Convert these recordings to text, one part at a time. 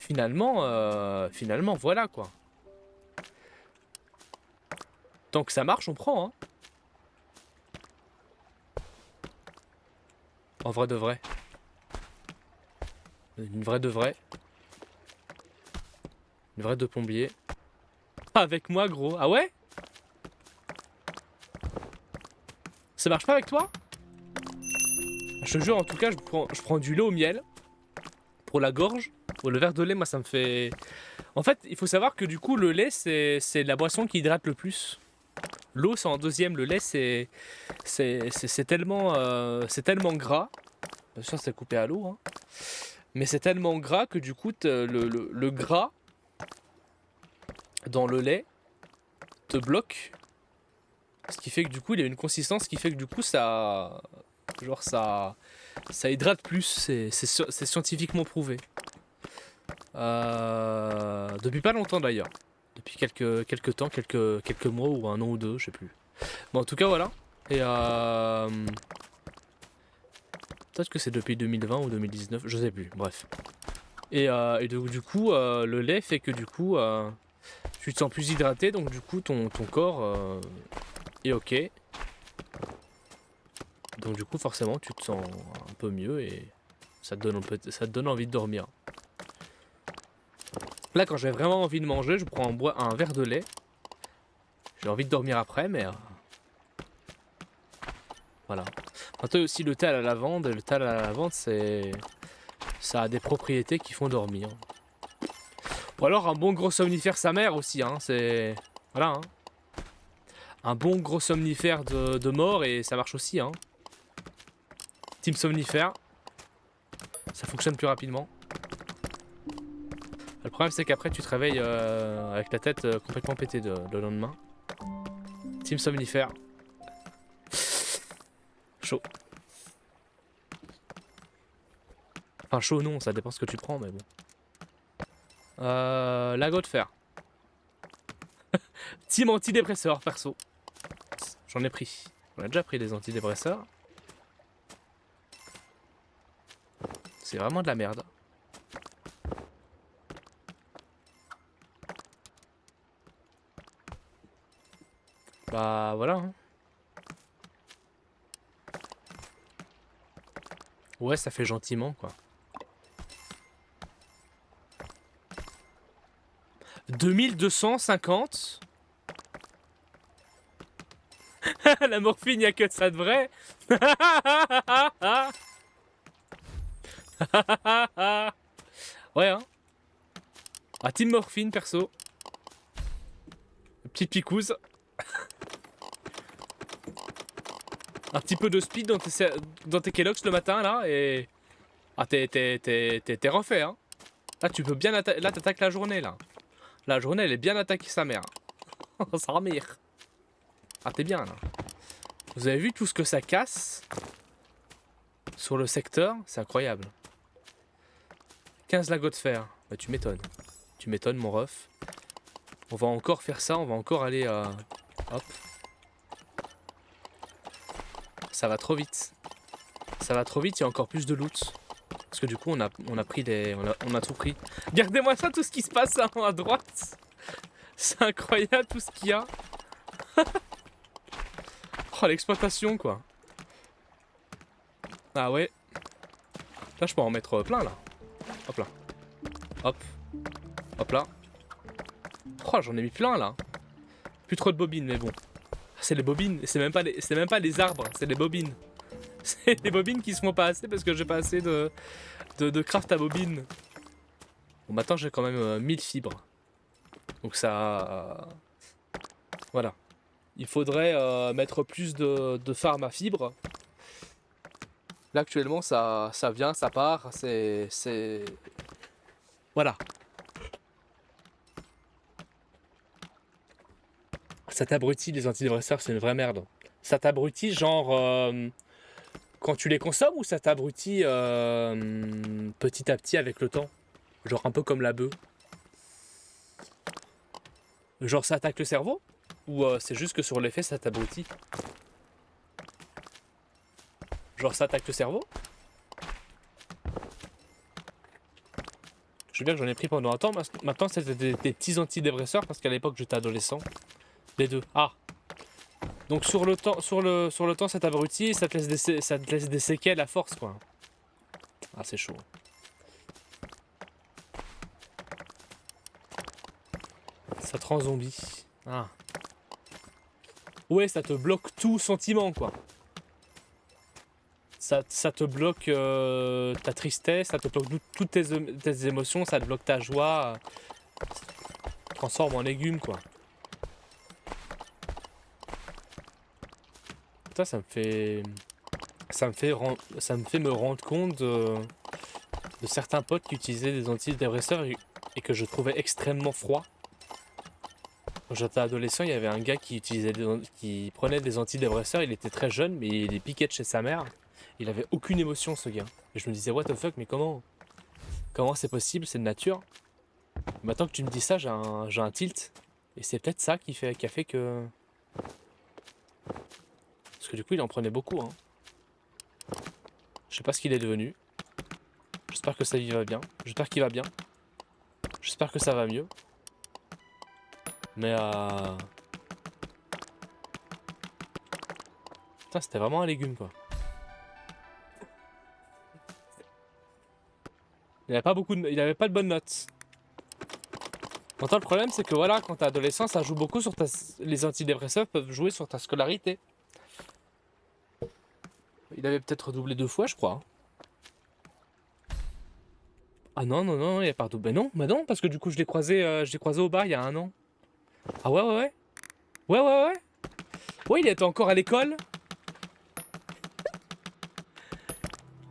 finalement, voilà quoi. Tant que ça marche, on prend, hein. En vrai de vrai. Une vraie de vraie. Une vraie de plombier. Avec moi, gros. Ah ouais? Ça marche pas avec toi? Je te jure, en tout cas, je prends du lait au miel. Pour la gorge. Ou le verre de lait, moi, ça me fait... En fait, il faut savoir que du coup, le lait, c'est la boisson qui hydrate le plus. L'eau, c'est en deuxième. Le lait, c'est tellement gras. Bien sûr, c'est coupé à l'eau, hein. Mais c'est tellement gras que du coup, le gras dans le lait te bloque. Ce qui fait que du coup, il y a une consistance qui fait que du coup, ça... Genre, ça hydrate plus. C'est scientifiquement prouvé. Depuis pas longtemps d'ailleurs. Depuis quelques temps, quelques mois ou un an ou deux, je sais plus. Bon, en tout cas, voilà. Et peut-être que c'est depuis 2020 ou 2019, je sais plus, bref. Et du coup, le lait fait que du coup, tu te sens plus hydraté, donc du coup, ton corps est ok. Donc du coup, forcément, tu te sens un peu mieux et ça te donne envie de dormir. Là, quand j'ai vraiment envie de manger, je prends un verre de lait. J'ai envie de dormir après, mais... voilà. Après aussi, le thé à la lavande. Le thé à la lavande, ça a des propriétés qui font dormir. Ou alors un bon gros somnifère sa mère aussi, hein. C'est... Voilà, hein. Un bon gros somnifère de mort et ça marche aussi, hein. Team somnifère. Ça fonctionne plus rapidement. Le problème, c'est qu'après, tu te réveilles avec la tête complètement pétée le lendemain. Team somnifère. Chaud. Enfin, chaud non, ça dépend ce que tu prends, mais bon. Lago de fer. Team antidépresseur, perso. J'en ai pris. On a déjà pris des antidépresseurs. C'est vraiment de la merde. Bah voilà. Hein. Ouais, ça fait gentiment quoi. 2250. La morphine, y'a que de ça de vrai. Ouais, hein. Ah, team morphine, perso. Petite picouse. Un petit peu de speed dans tes Kellogg's le matin, là, et... Ah, t'es refait, hein. Là, tu peux bien attaquer... Là, t'attaques la journée, là. La journée, elle est bien attaquée, sa mère. Sa mère. Ah, t'es bien, là. Vous avez vu tout ce que ça casse sur le secteur? C'est incroyable. 15 lagots de fer. Bah, tu m'étonnes. Tu m'étonnes, mon ref. On va encore faire ça. On va encore aller... Hop. Ça va trop vite. Ça va trop vite. Il y a encore plus de loot. Parce que du coup, on a pris des... On a tout pris. Regardez-moi ça, tout ce qui se passe là, à droite. C'est incroyable, tout ce qu'il y a. Oh, l'exploitation, quoi. Ah ouais. Là, je peux en mettre plein, là. Hop là. Hop. Hop là. Oh, j'en ai mis plein, là. Plus trop de bobines, mais bon. C'est les bobines. C'est même pas les arbres, c'est les bobines. C'est les bobines qui se font pas assez parce que j'ai pas assez de craft à bobines. Bon, maintenant, j'ai quand même 1000 fibres. Donc ça... voilà. Il faudrait mettre plus de farm à fibres. Là actuellement ça vient, ça part, c'est... Voilà. Ça t'abrutit les antidépresseurs, c'est une vraie merde. Ça t'abrutit genre... quand tu les consommes ou ça t'abrutit petit à petit avec le temps? Genre un peu comme la bœuf. Genre ça attaque le cerveau? Ou c'est juste que sur l'effet ça t'abrutit? Genre ça attaque le cerveau? Je veux bien que j'en ai pris pendant un temps. Maintenant, c'était des petits antidépresseurs parce qu'à l'époque, j'étais adolescent. Les deux. Ah. Donc sur le temps, ça t'abrutit, ça te laisse des séquelles à force, quoi. Ah, c'est chaud. Ça te rend zombie. Ah. Ouais, ça te bloque tout sentiment, quoi. Ça te bloque ta tristesse, ça te bloque toutes tes émotions, ça te bloque ta joie. Ça te transforme en légumes, quoi. Ça me fait... Ça me fait me rendre compte de certains potes qui utilisaient des antidépresseurs et que je trouvais extrêmement froid. Quand j'étais adolescent, il y avait un gars qui prenait des antidépresseurs, il était très jeune, mais il les piquait de chez sa mère. Il avait aucune émotion, ce gars. Et je me disais, what the fuck, mais comment c'est possible, c'est de nature. Maintenant que tu me dis ça, j'ai un tilt. Et c'est peut-être ça qui a fait que... Parce que du coup, il en prenait beaucoup, hein. Je sais pas ce qu'il est devenu. J'espère que sa vie va bien. J'espère qu'il va bien. J'espère que ça va mieux. Mais putain, c'était vraiment un légume, quoi. Il avait pas de bonnes notes. Maintenant, le problème, c'est que voilà, quand t'es adolescent, ça joue beaucoup sur les antidépresseurs peuvent jouer sur ta scolarité. Il avait peut-être redoublé 2 fois, je crois. Ah non, non, non, il n'y a pas redoublé. Ben non, parce que du coup, je l'ai croisé au bar il y a 1 an. Ah ouais, ouais, ouais. Ouais, ouais, ouais. Ouais, il était encore à l'école.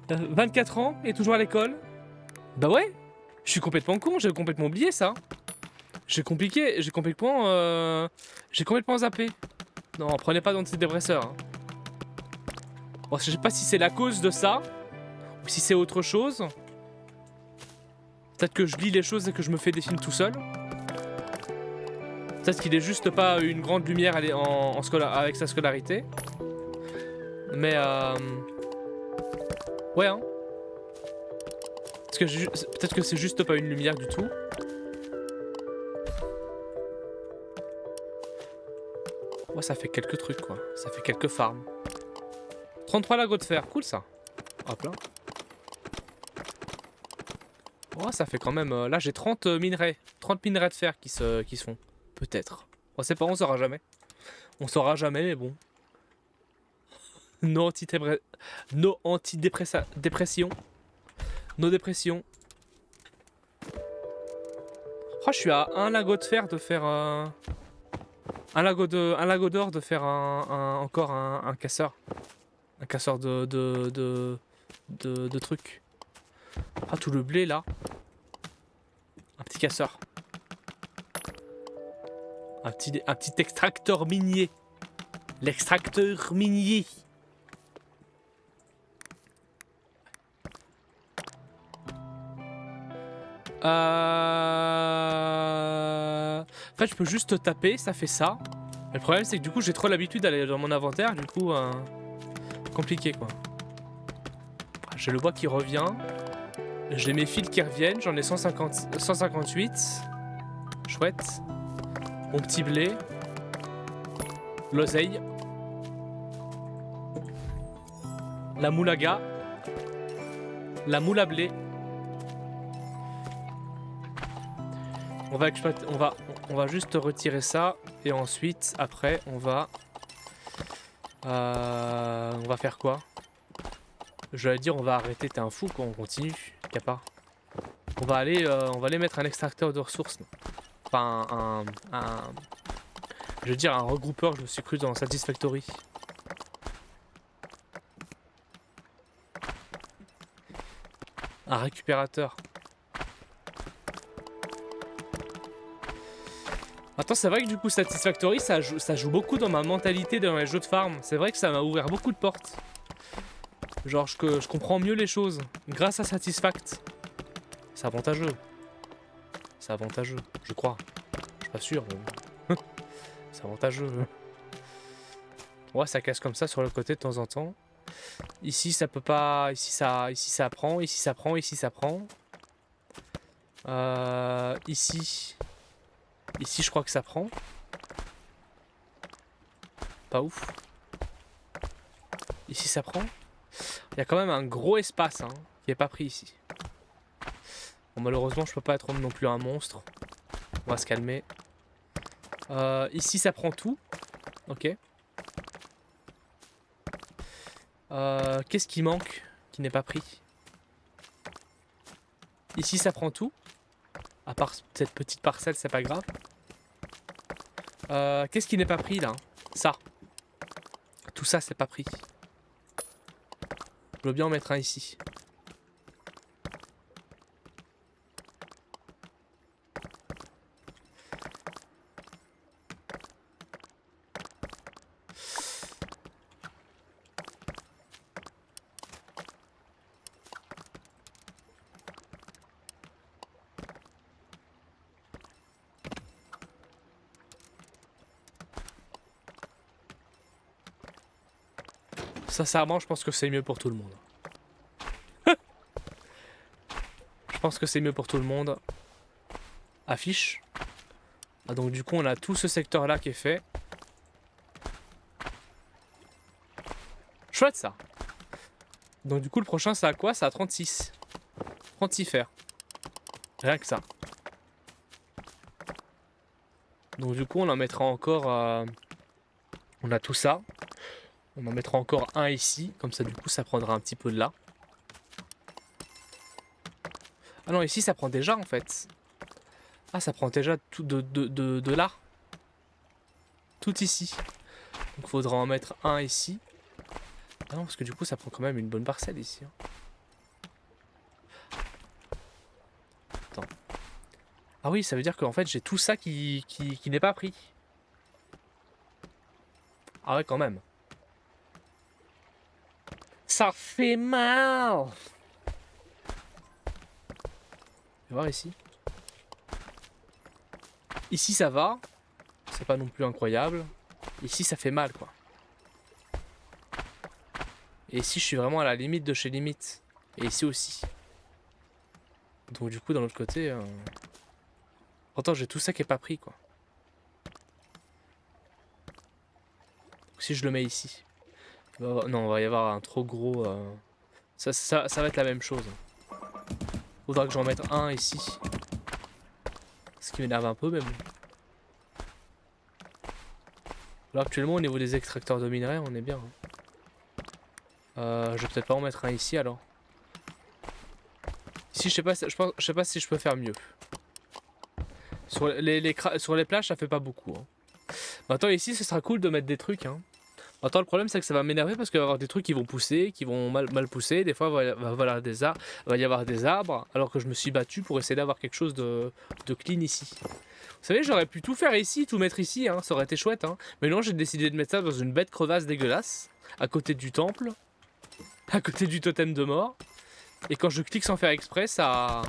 24 ans, et toujours à l'école. Bah ouais. Je suis complètement con, j'ai complètement oublié ça. J'ai complètement zappé. Non, prenez pas d'antidépresseurs. Hein. Bon, je sais pas si c'est la cause de ça, ou si c'est autre chose. Peut-être que je lis les choses et que je me fais des films tout seul. Peut-être qu'il est juste pas une grande lumière avec sa scolarité. Mais ouais, hein. Parce que peut-être que c'est juste pas une lumière du tout. Ouais, ça fait quelques trucs, quoi. Ça fait quelques farms. 33 lagots de fer, cool ça. Hop là. Oh, ça fait quand même... là, j'ai 30 minerais. 30 minerais de fer qui se font. Peut-être. On sait pas, on saura jamais. On saura jamais, mais bon. No antidépression. No dépression. Oh, je suis à un lagot de fer de faire... un lagot d'or de faire encore un casseur. Un casseur de trucs. Ah, tout le blé là. Un petit casseur. Un petit extracteur minier. L'extracteur minier. En fait, je peux juste taper, ça fait ça. Le problème, c'est que du coup, j'ai trop l'habitude d'aller dans mon inventaire. Du coup, compliqué quoi. J'ai le bois qui revient. J'ai mes fils qui reviennent. J'en ai 158. Chouette. Mon petit blé. L'oseille. La moulaga. La moule à blé. On va exploiter, on va juste retirer ça et ensuite après on va faire quoi? J'allais dire on va arrêter, t'es un fou quoi, on continue, y'a pas. On va aller mettre un extracteur de ressources. Enfin je veux dire un regroupeur, je me suis cru dans Satisfactory. Un récupérateur. Attends, c'est vrai que du coup Satisfactory ça joue beaucoup dans ma mentalité dans les jeux de farm. C'est vrai que ça m'a ouvert beaucoup de portes. Genre je comprends mieux les choses grâce à Satisfact. C'est avantageux. C'est avantageux, je crois. Je suis pas sûr. Mais... c'est avantageux. Ouais, ça casse comme ça sur le côté de temps en temps. Ici ça peut pas. Ici ça prend, ici ça prend, ici ça prend. Ici. Ici, je crois que ça prend. Pas ouf. Ici, ça prend. Il y a quand même un gros espace hein, qui est pas pris ici. Bon, malheureusement, je peux pas être non plus un monstre. On va se calmer. Ici, ça prend tout. Ok. Qu'est-ce qui manque qui n'est pas pris? Ici, ça prend tout. À part cette petite parcelle, c'est pas grave. Qu'est-ce qui n'est pas pris là? Ça. Tout ça, c'est pas pris. Je veux bien en mettre un ici. Sincèrement, je pense que c'est mieux pour tout le monde. Je pense que c'est mieux pour tout le monde. Affiche. Ah, donc du coup, on a tout ce secteur-là qui est fait. Chouette ça. Donc du coup, le prochain, c'est à quoi? C'est à 36. 36 fer. Rien que ça. Donc du coup, on en mettra encore... On a tout ça. On en mettra encore un ici. Comme ça, du coup, ça prendra un petit peu de là. Ah non, ici, ça prend déjà, en fait. Ah, ça prend déjà tout de là. Tout ici. Donc, il faudra en mettre un ici. Ah non, parce que du coup, ça prend quand même une bonne parcelle ici. Hein. Attends. Ah oui, ça veut dire qu'en fait, j'ai tout ça qui n'est pas pris. Ah ouais, quand même. Ça fait mal. Je vais voir ici. Ici, ça va. C'est pas non plus incroyable. Ici, ça fait mal, quoi. Et ici, je suis vraiment à la limite de chez limite. Et ici aussi. Donc du coup, dans l'autre côté... Pourtant, j'ai tout ça qui est pas pris, quoi. Donc, si je le mets ici... Non, on va y avoir un trop gros... Ça va être la même chose. Faudra que j'en mette un ici. Ce qui m'énerve un peu, mais bon. Là, actuellement, au niveau des extracteurs de minerais, on est bien. Je vais peut-être pas en mettre un ici, alors. Ici, je sais pas si je peux faire mieux. Sur les plages, ça fait pas beaucoup. Hein. Maintenant, ici, ce sera cool de mettre des trucs. Hein. Maintenant, le problème, c'est que ça va m'énerver parce qu'il va y avoir des trucs qui vont pousser, qui vont mal pousser. Des fois, il va y avoir des arbres, alors que je me suis battu pour essayer d'avoir quelque chose de clean ici. Vous savez, j'aurais pu tout faire ici, tout mettre ici, hein, ça aurait été chouette. Hein. Mais non, j'ai décidé de mettre ça dans une bête crevasse dégueulasse, à côté du temple, à côté du totem de mort. Et quand je clique sans faire exprès, ça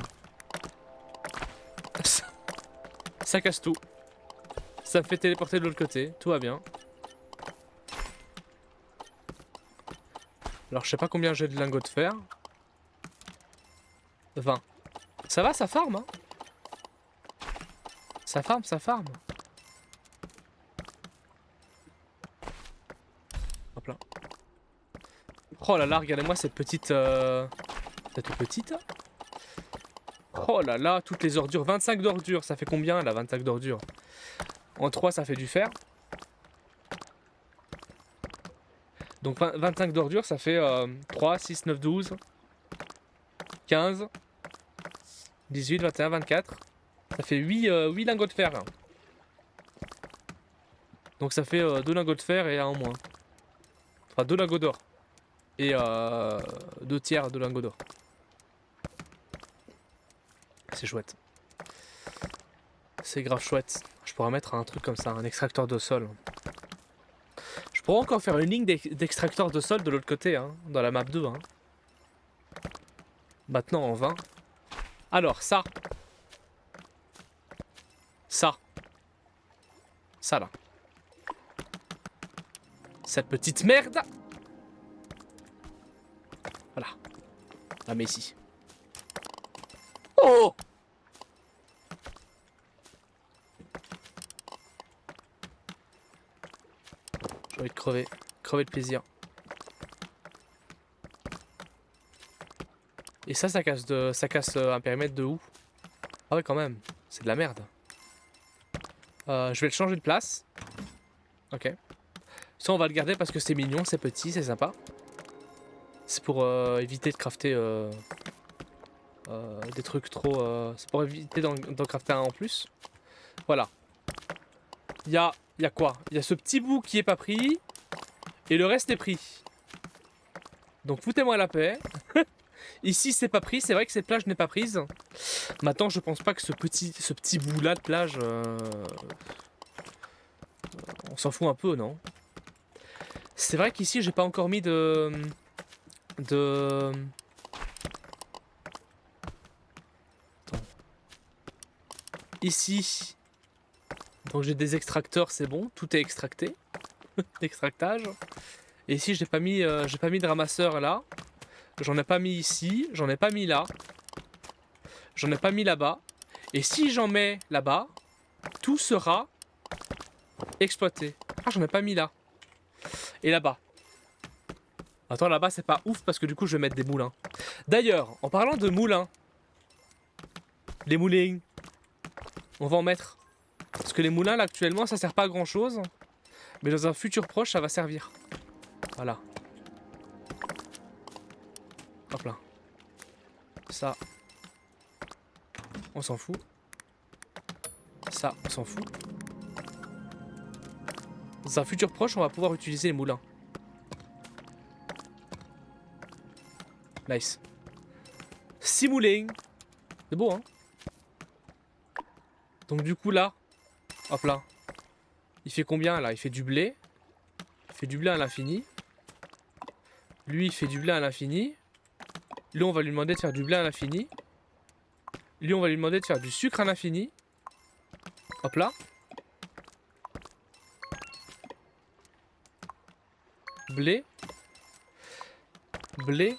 casse tout. Ça me fait téléporter de l'autre côté, tout va bien. Alors je sais pas combien j'ai de lingots de fer. 20. Ça va, ça farm hein. Ça farm, ça farm. Hop là. Oh là là, regardez-moi cette petite... C'est toute petite. Oh là là, toutes les ordures. 25 d'ordures, ça fait combien là, 25 d'ordures? En 3, ça fait du fer. Donc 25 d'ordures, ça fait 3, 6, 9, 12, 15, 18, 21, 24. Ça fait 8 lingots de fer. Là. Donc ça fait 2 lingots de fer et 1 en moins. Enfin 2 lingots d'or. Et 2 tiers de lingots d'or. C'est chouette. C'est grave chouette. Je pourrais mettre un truc comme ça, un extracteur de sol. Je pourrais encore faire une ligne d'extracteur de sol de l'autre côté, hein, dans la map 2. Hein. Maintenant en 20. Alors ça. Ça. Ça là. Cette petite merde. Voilà. La mets ici. Oh! J'ai envie de crever. Crever de plaisir. Et ça casse un périmètre de où? Ah ouais, quand même. C'est de la merde. Je vais le changer de place. Ok. Ça, on va le garder parce que c'est mignon, c'est petit, c'est sympa. C'est pour éviter de crafter des trucs trop... c'est pour éviter d'en crafter un en plus. Voilà. Il y a quoi? Il y a ce petit bout qui est pas pris. Et le reste est pris. Donc foutez-moi la paix. Ici c'est pas pris, c'est vrai que cette plage n'est pas prise. Maintenant je pense pas que ce petit bout là de plage... on s'en fout un peu, non? C'est vrai qu'ici j'ai pas encore mis de... Attends. Ici. Donc j'ai des extracteurs, c'est bon, tout est extracté. Extractage. Et ici j'ai pas mis de ramasseur là. J'en ai pas mis ici, j'en ai pas mis là. J'en ai pas mis là-bas. Et si j'en mets là-bas, tout sera exploité. Ah, j'en ai pas mis là. Et là-bas. Attends, là-bas c'est pas ouf parce que du coup je vais mettre des moulins. D'ailleurs, en parlant de moulins, les moulins, on va en mettre. Parce que les moulins là actuellement ça sert pas à grand chose. Mais dans un futur proche ça va servir. Voilà. Hop là. Ça. On s'en fout. Ça, on s'en fout. Dans un futur proche, on va pouvoir utiliser les moulins. Nice. 6 moulins. C'est beau, hein? Donc du coup là, hop là. Il fait combien là? Il fait du blé. Il fait du blé à l'infini. Lui, il fait du blé à l'infini. Lui, on va lui demander de faire du blé à l'infini. Lui, on va lui demander de faire du sucre à l'infini. Hop là. Blé. Blé.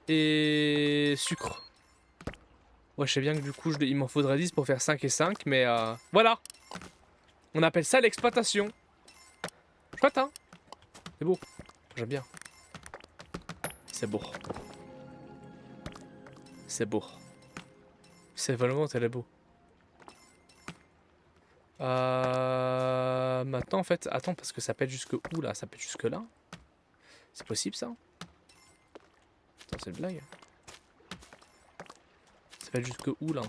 Et sucre. Ouais, je sais bien que du coup, il m'en faudrait 10 pour faire 5 et 5, mais voilà. On appelle ça l'exploitation. Chouette, hein? C'est beau. J'aime bien. C'est beau. C'est beau. C'est vraiment très beau. Maintenant, en fait, attends, parce que ça pète jusque où là? Ça pète jusque là? C'est possible ça? Attends, c'est une blague. Ça pète jusque où là?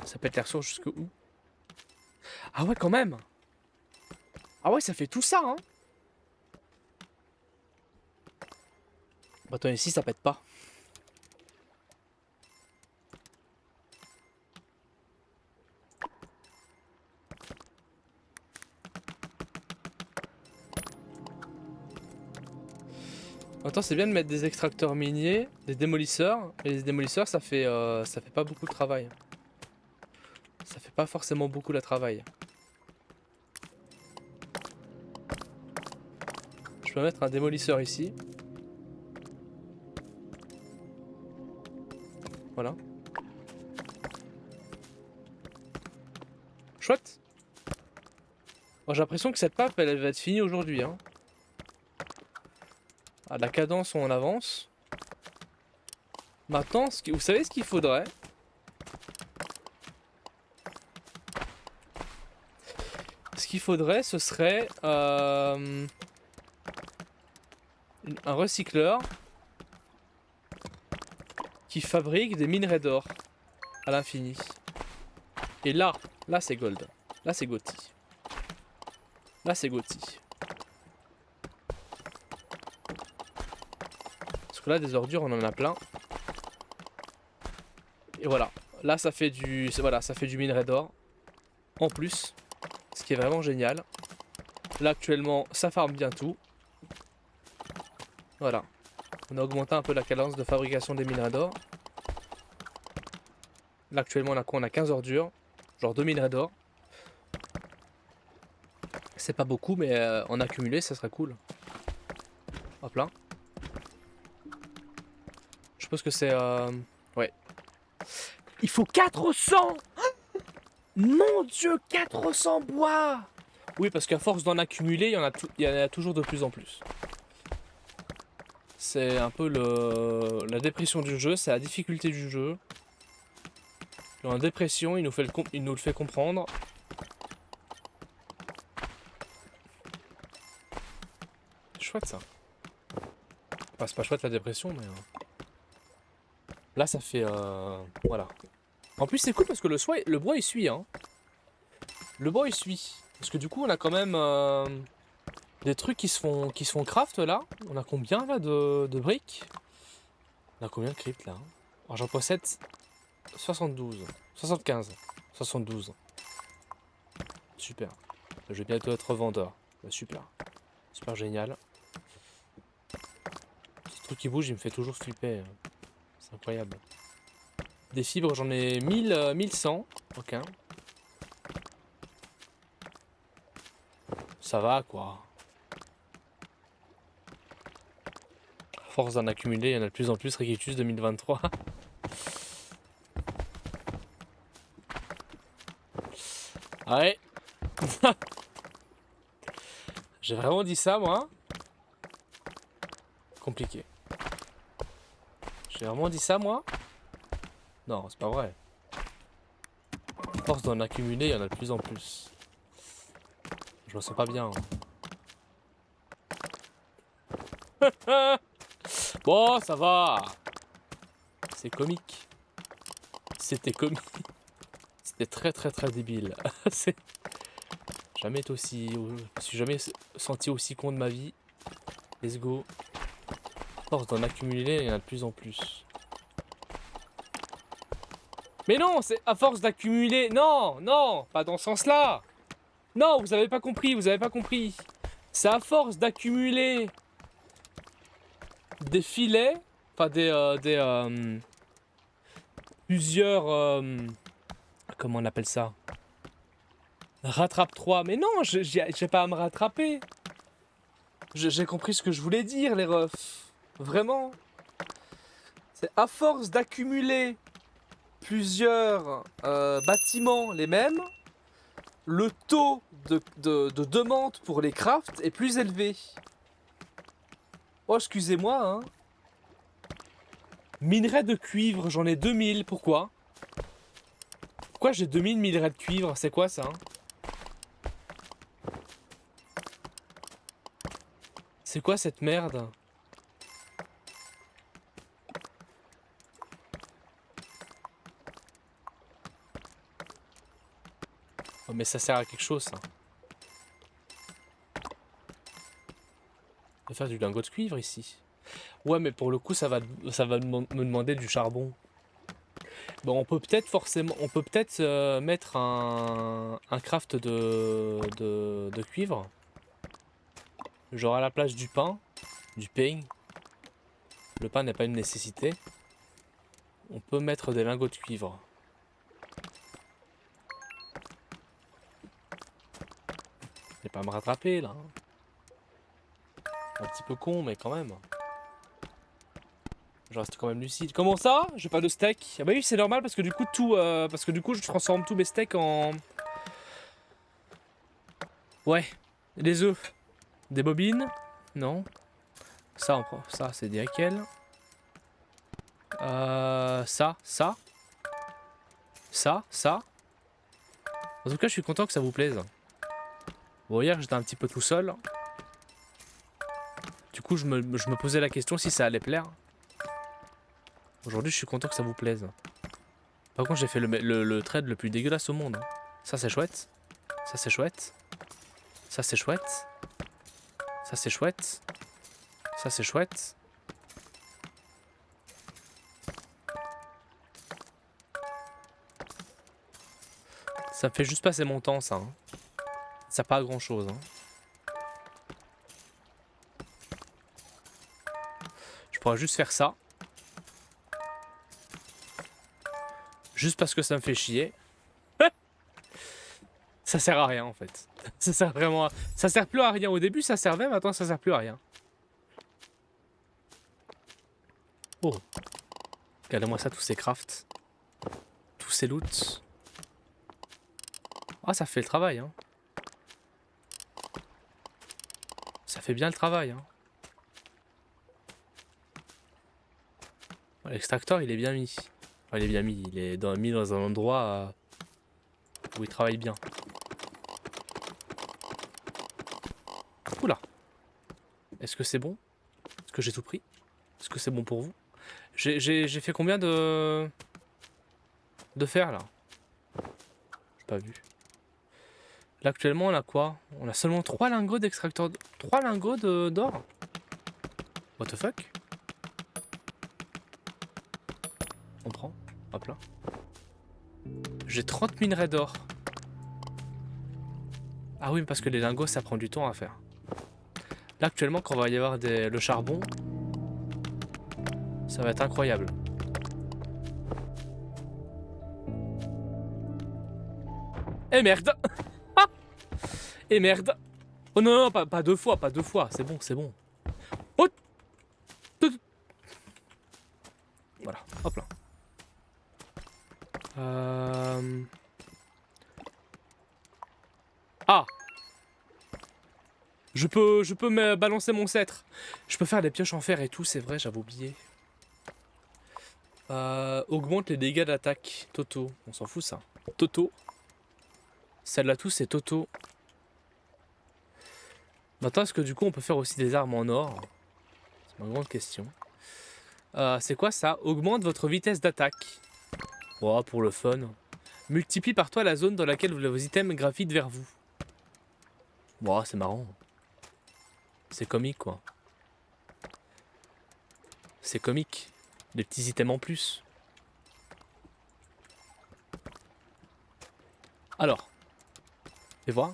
Ça pète les ressources jusque où? Ah ouais, quand même! Ah ouais, ça fait tout ça, hein? Bah, attends, ici ça pète pas. Attends, c'est bien de mettre des extracteurs miniers, des démolisseurs. Et les démolisseurs, ça fait pas beaucoup de travail. Ça fait pas forcément beaucoup de travail. Je peux mettre un démolisseur ici. Voilà. Chouette. Bon, j'ai l'impression que cette map, elle va être finie aujourd'hui, hein. À la cadence où on avance. Maintenant, vous savez ce qu'il faudrait? Ce qu'il faudrait, ce serait un recycleur qui fabrique des minerais d'or à l'infini. Et là c'est gold. Là c'est Gotti. Là c'est Gotti. Parce que là des ordures on en a plein. Et voilà. Là ça fait du. Voilà, ça fait du minerai d'or. En plus. Ce qui est vraiment génial. Là actuellement ça farme bien tout. Voilà. On a augmenté un peu la cadence de fabrication des minerais d'or. Là actuellement on a quoi? On a 15 ordures. Genre 2 minerais d'or. C'est pas beaucoup mais en accumuler ça serait cool. Hop là. Je pense que c'est... Ouais. Il faut 400. Mon Dieu, 400 bois! Oui, parce qu'à force d'en accumuler, il y en a toujours de plus en plus. C'est un peu la dépression du jeu, c'est la difficulté du jeu. En dépression, il nous le fait comprendre. C'est chouette ça. Enfin, c'est pas chouette la dépression, mais... Là, ça fait... Voilà. En plus, c'est cool parce que le bois, il suit, hein. Le bois, il suit. Parce que du coup, on a quand même des trucs qui se font craft, là. On a combien, là, de briques? On a combien de cryptes, là? Alors, j'en possède 72. 75. 72. Super. Je vais bientôt être vendeur. Super. Super génial. Ce truc qui bouge, il me fait toujours flipper. C'est incroyable. Des fibres, j'en ai 1100. Ok. Ça va, quoi. À force d'en accumuler, il y en a de plus en plus. Rictus 2023. Ouais. J'ai vraiment dit ça, moi. Compliqué. J'ai vraiment dit ça, moi. Non, c'est pas vrai. À force d'en accumuler, il y en a de plus en plus. Je me sens pas bien. Bon, ça va. C'est comique. C'était comique. C'était très très très débile. C'est jamais été aussi... Je suis jamais senti aussi con de ma vie. Let's go. À force d'en accumuler, il y en a de plus en plus. Mais non, c'est à force d'accumuler. Non, non, pas dans ce sens-là. Non, vous avez pas compris, vous avez pas compris. C'est à force d'accumuler des filets, enfin plusieurs, comment on appelle ça? Rattrape 3. Mais non, j'ai pas à me rattraper. J'ai compris ce que je voulais dire, les refs. Vraiment. C'est à force d'accumuler plusieurs bâtiments les mêmes, le taux de demande pour les crafts est plus élevé. Oh, excusez-moi, hein. Minerai de cuivre, j'en ai 2000, pourquoi? Pourquoi j'ai 2000 minerais de cuivre? C'est quoi ça, hein? C'est quoi cette merde? Oh, mais ça sert à quelque chose, ça. On va faire du lingot de cuivre ici. Ouais, mais pour le coup, ça va me demander du charbon. Bon, on peut peut-être mettre un craft de cuivre. Genre à la place du pain, du pain. Le pain n'est pas une nécessité. On peut mettre des lingots de cuivre. Je vais pas me rattraper là. Un petit peu con, mais quand même. Je reste quand même lucide. Comment ça? J'ai pas de steak. Ah bah oui, c'est normal parce que du coup parce que du coup je transforme tous mes steaks en... Ouais. Les œufs. Des bobines? Non. Ça on prend. Ça c'est des hackels. Ça. Ça. En tout cas, je suis content que ça vous plaise. Bon, hier j'étais un petit peu tout seul. Du coup, je me posais la question si ça allait plaire. Aujourd'hui, je suis content que ça vous plaise. Par contre, j'ai fait le trade le plus dégueulasse au monde. Ça, c'est chouette. Ça, c'est chouette. Ça, c'est chouette. Ça, c'est chouette. Ça, c'est chouette. Ça me fait juste passer mon temps, ça. Hein. Ça sert pas à grand chose. Hein. Je pourrais juste faire ça. Juste parce que ça me fait chier. Ça sert à rien en fait. Ça sert vraiment à... Ça sert plus à rien. Au début ça servait, maintenant ça sert plus à rien. Oh. Regardez-moi ça, tous ces crafts. Tous ces loots. Ah, ça fait le travail, hein. Ça fait bien le travail, hein. L'extracteur, il est bien mis. Enfin, il est bien mis. Il est mis dans un endroit où il travaille bien. Oula. Est-ce que c'est bon? Est-ce que j'ai tout pris? Est-ce que c'est bon pour vous? J'ai fait combien de fer là? J'ai pas vu. Là actuellement on a quoi? On a seulement 3 lingots d'extracteur. 3 lingots d'or? What the fuck? On prend. Hop là. J'ai 30 minerais d'or. Ah oui, parce que les lingots ça prend du temps à faire. Là actuellement quand il va y avoir le charbon, ça va être incroyable. Eh merde! Et merde! Oh non, non, pas 2 fois, pas 2 fois, c'est bon, c'est bon. Oh! Voilà, hop là. Ah! Je peux me balancer mon sceptre. Je peux faire des pioches en fer et tout, c'est vrai, j'avais oublié. Augmente les dégâts d'attaque. Toto, on s'en fout ça. Toto. Celle-là tout, c'est Toto. Maintenant, est-ce que du coup on peut faire aussi des armes en or? C'est ma grande question. C'est quoi ça? Augmente votre vitesse d'attaque. Oh, pour le fun. Multiplie par toi la zone dans laquelle vos items gravitent vers vous. Oh, c'est marrant. C'est comique quoi. C'est comique. Des petits items en plus. Alors. Fais voir.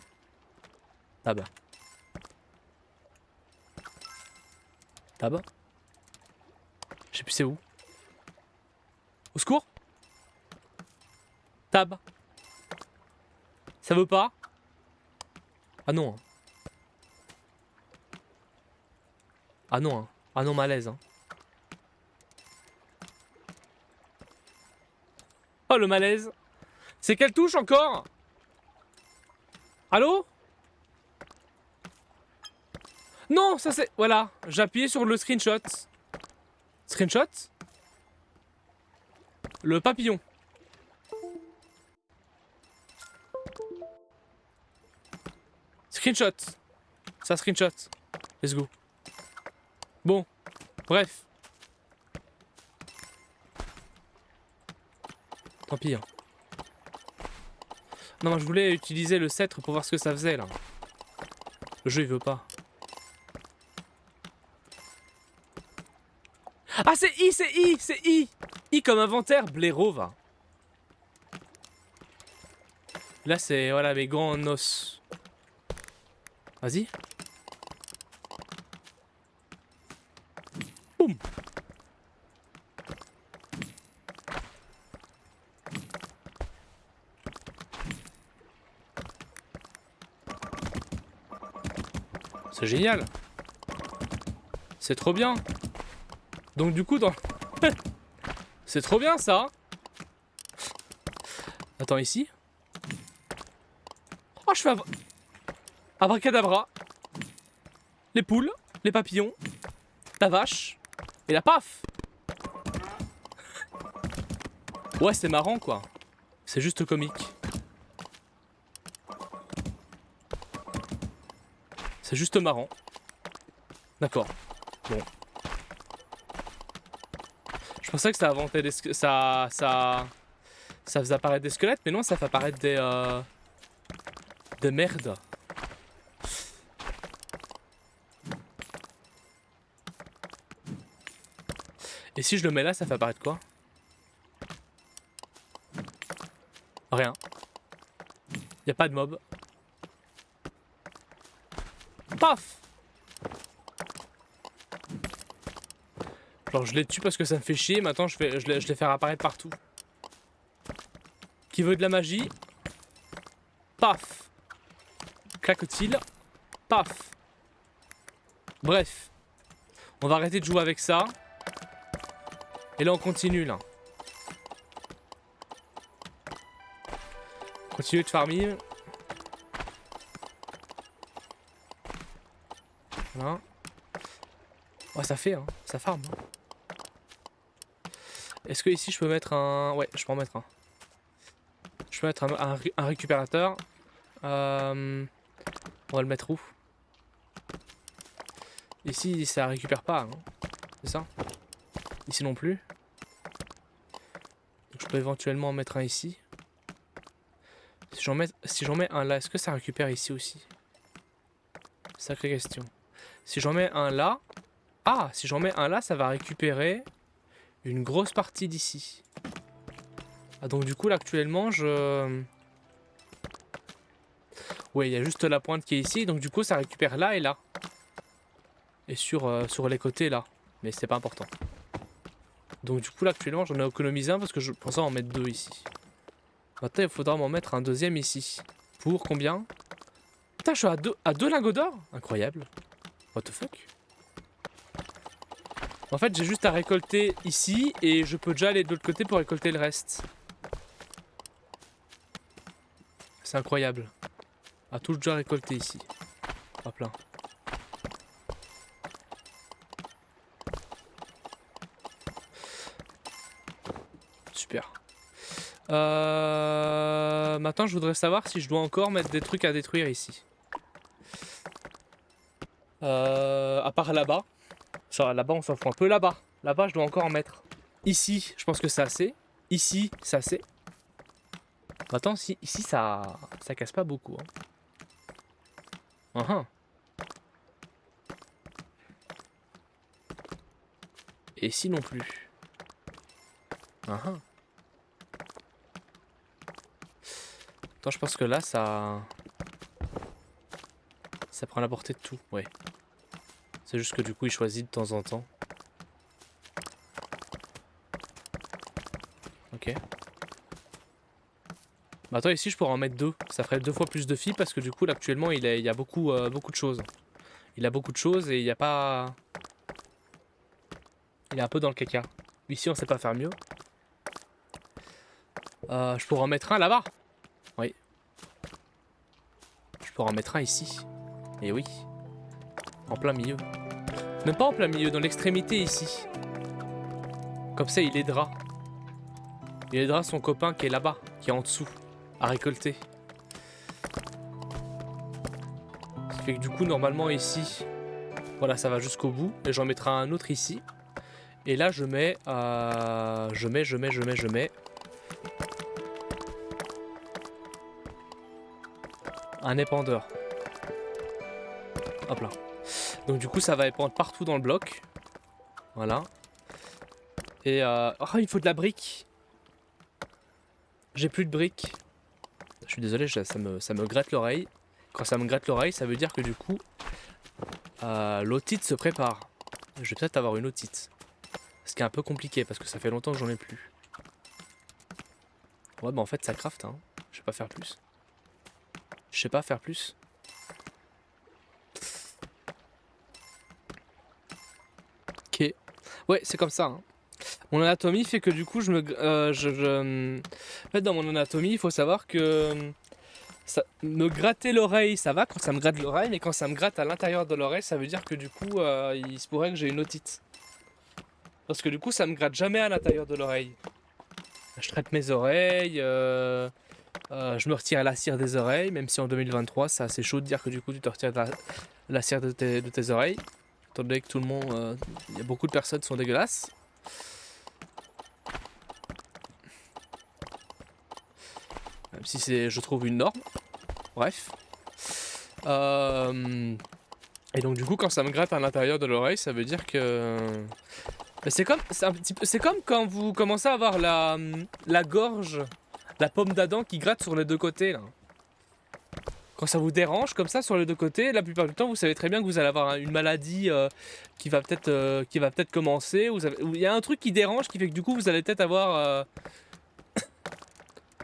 Tab. Tab. Je sais plus c'est où. Au secours. Tab. Ça veut pas? Ah non. Ah non. Hein. Ah non, malaise. Hein. Oh le malaise. C'est quelle touche encore? Allô? Non, ça c'est... Voilà, j'ai appuyé sur le screenshot. Screenshot? Le papillon. Screenshot. Ça screenshot. Let's go. Bon, bref. Tant pis. Hein. Non, je voulais utiliser le sceptre pour voir ce que ça faisait là. Le jeu il veut pas. Ah c'est I, c'est I, c'est I. I comme inventaire, blaireau va. Là c'est, voilà, mes gants en os. Vas-y. Boum. C'est génial. C'est trop bien. Donc du coup dans... C'est trop bien ça. Attends ici. Oh je fais abracadabra. Les poules, les papillons, la vache et la paf. Ouais c'est marrant quoi. C'est juste comique. C'est juste marrant. D'accord. Bon. Je pensais que ça inventait des ça faisait apparaître des squelettes, mais non, ça fait apparaître des merdes. Et si je le mets là, ça fait apparaître quoi? Rien. Y a pas de mob. Paf! Genre je les tue parce que ça me fait chier, maintenant je les faire apparaître partout. Qui veut de la magie? Paf! Claque-t-il? Paf! Bref. On va arrêter de jouer avec ça. Et là on continue là. Continue de farming. Voilà. Ouais, ça fait, hein. Ça farm. Hein. Est-ce que ici je peux mettre un... Ouais, je peux en mettre un. Je peux mettre un récupérateur. On va le mettre où? Ici, ça récupère pas. Hein. C'est ça? Ici non plus. Donc, je peux éventuellement en mettre un ici. Si j'en mets un là, est-ce que ça récupère ici aussi? Sacrée question. Si j'en mets un là... Ah, si j'en mets un là, ça va récupérer une grosse partie d'ici. Ah, donc du coup, là, actuellement, je... Ouais, il y a juste la pointe qui est ici. Donc du coup, ça récupère là et là. Et sur les côtés, là. Mais c'est pas important. Donc du coup, là, actuellement, j'en ai économisé un parce que je pensais en mettre deux ici. Maintenant, il faudra m'en mettre un deuxième ici. Pour combien? Putain, je suis à deux lingots d'or. Incroyable. What the fuck? En fait, j'ai juste à récolter ici et je peux déjà aller de l'autre côté pour récolter le reste. C'est incroyable. À tout déjà récolté ici. Hop là. Super. Maintenant, je voudrais savoir si je dois encore mettre des trucs à détruire ici. À part là-bas. Là-bas, on s'en fout un peu. Là-bas. Là-bas, je dois encore en mettre. Ici, je pense que c'est assez. Ici, c'est assez. Maintenant, ici, ça casse pas beaucoup. Hein. Et ici non plus. Attends, je pense que là, ça prend la portée de tout. Ouais. C'est juste que du coup, il choisit de temps en temps. Ok. Bah attends, ici je pourrais en mettre deux. Ça ferait 2 fois plus de filles parce que du coup là actuellement il y a beaucoup, beaucoup de choses. Il a beaucoup de choses et il n'y a pas... Il est un peu dans le caca. Ici on sait pas faire mieux. Je pourrais en mettre un là-bas. Oui. Je pourrais en mettre un ici. Et oui. En plein milieu. Même pas en plein milieu, dans l'extrémité ici. Comme ça il aidera. Il aidera son copain qui est là-bas, qui est en dessous, à récolter. Ce qui fait que du coup, normalement ici, voilà, ça va jusqu'au bout. Et j'en mettrai un autre ici. Et là, je mets... Je mets... un épandeur. Hop là. Donc du coup, ça va épandre partout dans le bloc. Voilà. Et... Oh, il faut de la brique. J'ai plus de briques. Je suis désolé, ça me gratte l'oreille. Quand ça me gratte l'oreille, ça veut dire que du coup, l'otite se prépare. Je vais peut-être avoir une otite. Ce qui est un peu compliqué parce que ça fait longtemps que j'en ai plus. Ouais, bah en fait, ça craft, hein. Je sais pas faire plus. Je sais pas faire plus. Ok. Ouais, c'est comme ça, hein. Mon anatomie fait que du coup, en fait, dans mon anatomie, il faut savoir que ça, me gratter l'oreille, ça va quand ça me gratte l'oreille, mais quand ça me gratte à l'intérieur de l'oreille, ça veut dire que du coup, il se pourrait que j'ai une otite. Parce que du coup, ça me gratte jamais à l'intérieur de l'oreille. Je traite mes oreilles, je me retire la cire des oreilles, même si en 2023, c'est assez chaud de dire que du coup, tu te retires la cire de tes oreilles. Étant donné que tout le monde, il y a beaucoup de personnes qui sont dégueulasses. Même si c'est, je trouve, une norme. Bref. Et donc du coup, quand ça me gratte à l'intérieur de l'oreille, ça veut dire que... C'est comme quand vous commencez à avoir la gorge, la pomme d'Adam qui gratte sur les deux côtés, là. Quand ça vous dérange comme ça sur les deux côtés, la plupart du temps, vous savez très bien que vous allez avoir une maladie qui va peut-être commencer. Il y a un truc qui dérange qui fait que du coup, vous allez peut-être avoir...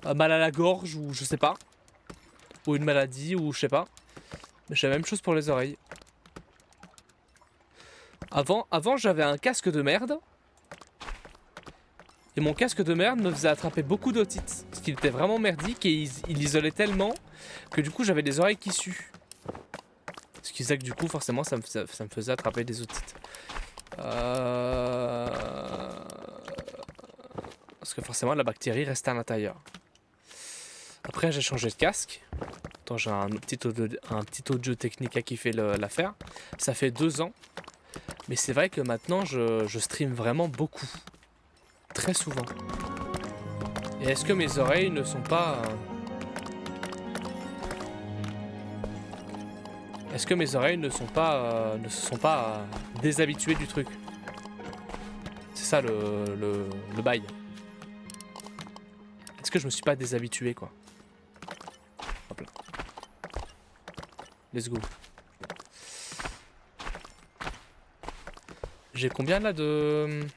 mal à la gorge ou je sais pas. Ou une maladie ou je sais pas. Mais j'ai la même chose pour les oreilles. Avant j'avais un casque de merde. Et mon casque de merde me faisait attraper beaucoup d'otites. Parce qu'il était vraiment merdique et il isolait tellement que du coup j'avais des oreilles qui suent. Ce qui faisait que du coup, forcément, ça me faisait attraper des otites. Parce que forcément, la bactérie restait à l'intérieur. Après, j'ai changé de casque. Attends, j'ai un petit audio technique qui fait l'affaire. Ça fait 2 ans. Mais c'est vrai que maintenant, je stream vraiment beaucoup. Très souvent. Et est-ce que mes oreilles ne sont pas... Est-ce que mes oreilles ne se sont pas déshabituées du truc? C'est ça le bail. Est-ce que je me suis pas déshabitué quoi? Hop là. Let's go. J'ai combien là de...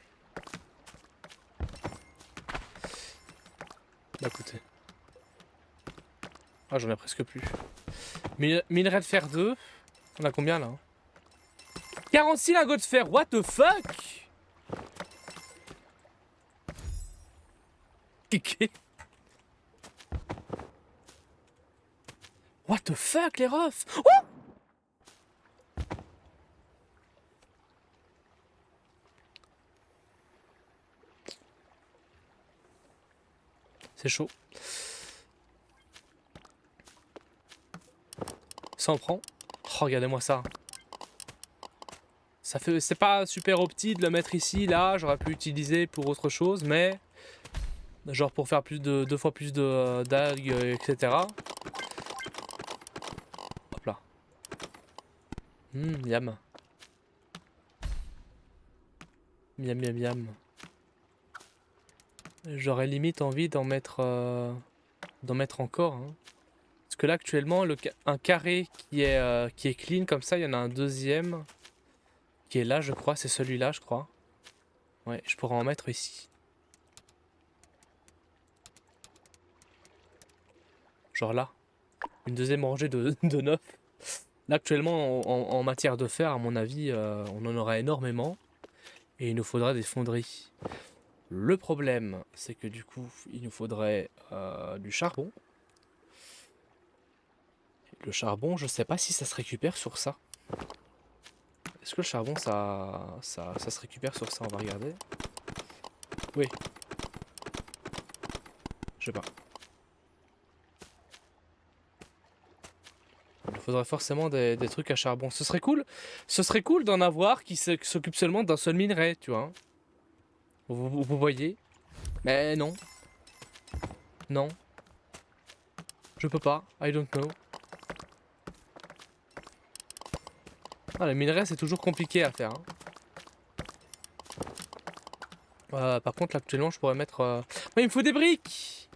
Bah écoutez. Ah j'en ai presque plus. Minerai de fer 2. On a combien là? 46 lingots de fer, what the fuck? Kiké. What the fuck les refs? Oh! C'est chaud. Ça en prend. Oh, regardez-moi ça. Ça fait, c'est pas super opti de le mettre ici, là. J'aurais pu l'utiliser pour autre chose, mais genre pour faire plus de 2 fois plus de d'algues, etc. Hop là. Miam. Miam, miam, miam. J'aurais limite envie d'en mettre encore. Hein. Parce que là actuellement, un carré qui est clean comme ça, il y en a un deuxième qui est là, je crois. C'est celui-là, je crois. Ouais, je pourrais en mettre ici. Genre là. Une deuxième rangée de 9. Là actuellement, en matière de fer, à mon avis, on en aura énormément. Et il nous faudra des fonderies. Le problème, c'est que du coup, il nous faudrait du charbon. Le charbon, je sais pas si ça se récupère sur ça. Est-ce que le charbon, ça se récupère sur ça? On va regarder. Oui. Je sais pas. Il faudrait forcément des trucs à charbon. Ce serait cool. Ce serait cool d'en avoir qui s'occupe seulement d'un seul minerai, tu vois. Vous voyez? Mais non. Non. Je peux pas. I don't know. Ah, le minerai, c'est toujours compliqué à faire. Hein. Par contre, là, actuellement, je pourrais mettre... Ouais, il me faut des briques!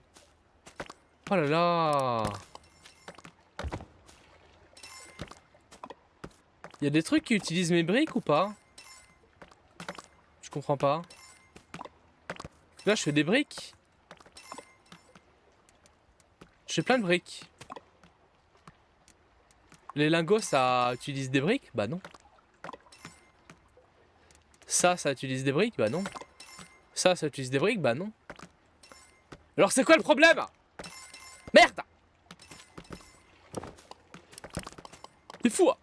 Oh là là! Il y a des trucs qui utilisent mes briques ou pas? Je comprends pas. Là, je fais des briques. Je fais plein de briques. Les lingots, ça utilise des briques? Bah non. Ça utilise des briques? Bah non. Ça utilise des briques? Bah non. Alors c'est quoi le problème? Merde! C'est fou! Hein.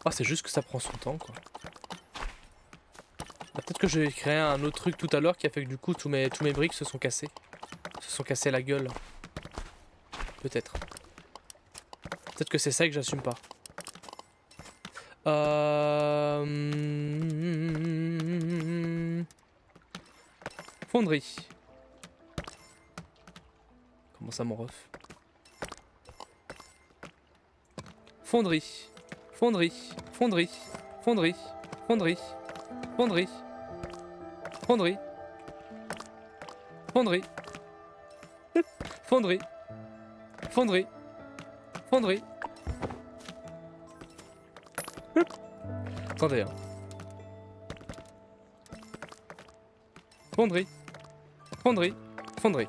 Ah, c'est juste que ça prend son temps, quoi. Peut-être que j'ai créé un autre truc tout à l'heure qui a fait que du coup tous mes briques se sont cassés. Se sont cassés la gueule. Peut-être. Peut-être que c'est ça et que j'assume pas. Fonderie. Comment ça mon ref? Fonderie. Fonderie. Fonderie. Fonderie. Fonderie. Fonderie. Fonderie. Fonderie. Fonderie. Fonderie. Fonderie. Attendez. Hein. Fonderie. Fonderie. Fonderie.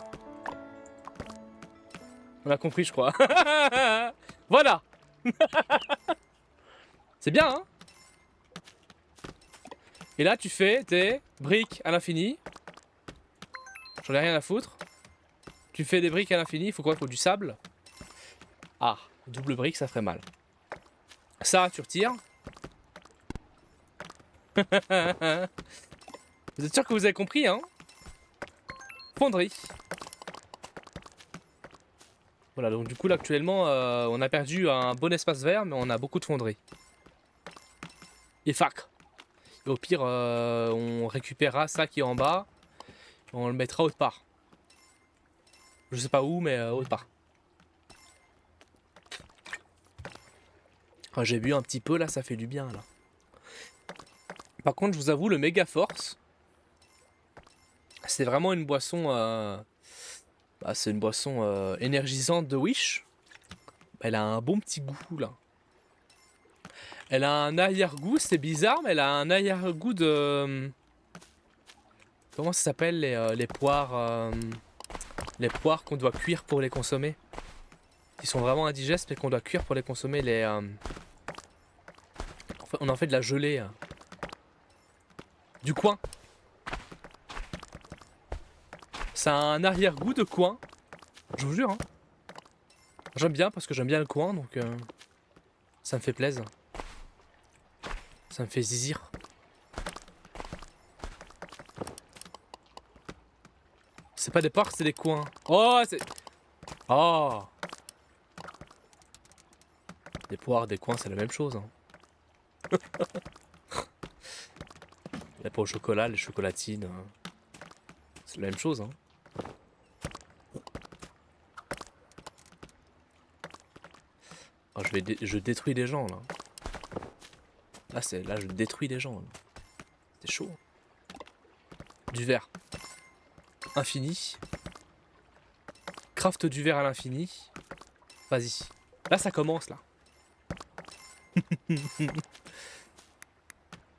On a compris, je crois. Voilà. C'est bien, hein? Et là, tu fais tes briques à l'infini. J'en ai rien à foutre. Tu fais des briques à l'infini, il faut quoi? Il faut du sable. Ah, double brique, ça ferait mal. Ça, tu retires. Vous êtes sûr que vous avez compris, hein? Fonderie. Voilà, donc du coup, là, actuellement, on a perdu un bon espace vert, mais on a beaucoup de fonderies. Et fac. Et au pire, on récupérera ça qui est en bas. On le mettra autre part. Je sais pas où, mais autre part. Ah, j'ai bu un petit peu, là, ça fait du bien, là. Par contre, je vous avoue, le Mega Force, c'est vraiment une boisson... c'est une boisson énergisante de Wish. Elle a un bon petit goût, là. Elle a un arrière-goût, c'est bizarre, mais elle a un arrière-goût de... Comment ça s'appelle les poires les poires qu'on doit cuire pour les consommer. Qui sont vraiment indigestes, mais qu'on doit cuire pour les consommer. On en fait de la gelée. Du coin. Ça a un arrière-goût de coin. Je vous jure, hein. J'aime bien parce que j'aime bien le coin, donc ça me fait plaisir. Ça me fait zizir. C'est pas des poires, c'est des coins. Oh, c'est... Oh. Des poires, des coins, c'est la même chose. Hein. Les poires au chocolat, les chocolatines. C'est la même chose. Hein. Oh, je détruis des gens, là. Là, je détruis des gens. C'est chaud. Du verre. Infini. Craft du verre à l'infini. Vas-y. Là, ça commence, là.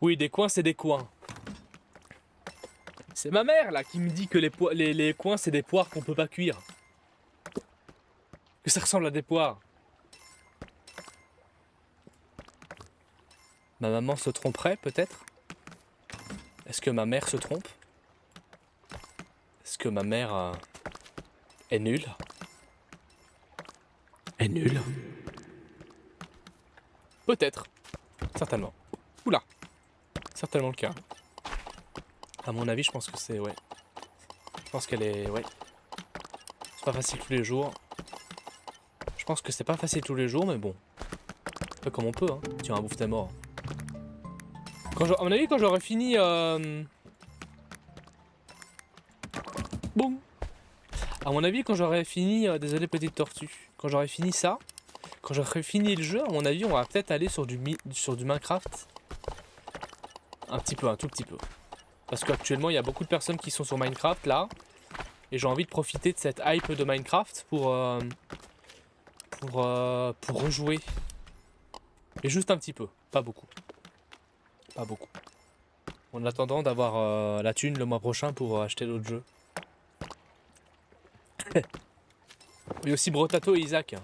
Oui, des coins, c'est des coins. C'est ma mère, là, qui me dit que les coins, c'est des poires qu'on peut pas cuire. Que ça ressemble à des poires. Ma maman se tromperait, peut-être? Est-ce que ma mère se trompe? Est-ce que ma mère est nulle? Est nulle? Peut-être. Certainement. Oula. Certainement le cas. À mon avis, je pense que c'est... Ouais. Je pense qu'elle est... Ouais. C'est pas facile tous les jours. Je pense que c'est pas facile tous les jours, mais bon. On fait comme on peut, hein. Tiens, un bouffe t'es mort. À mon avis, quand j'aurai fini... Boum. À mon avis, quand j'aurai fini... désolé, petite tortue. Quand j'aurai fini ça... Quand j'aurai fini le jeu, à mon avis, on va peut-être aller sur du Minecraft. Un petit peu, un tout petit peu. Parce qu'actuellement, il y a beaucoup de personnes qui sont sur Minecraft, là. Et j'ai envie de profiter de cette hype de Minecraft pour rejouer. Et juste un petit peu, pas beaucoup. Pas beaucoup. En attendant d'avoir la thune le mois prochain pour acheter d'autres jeux. Et aussi Brotato et Isaac.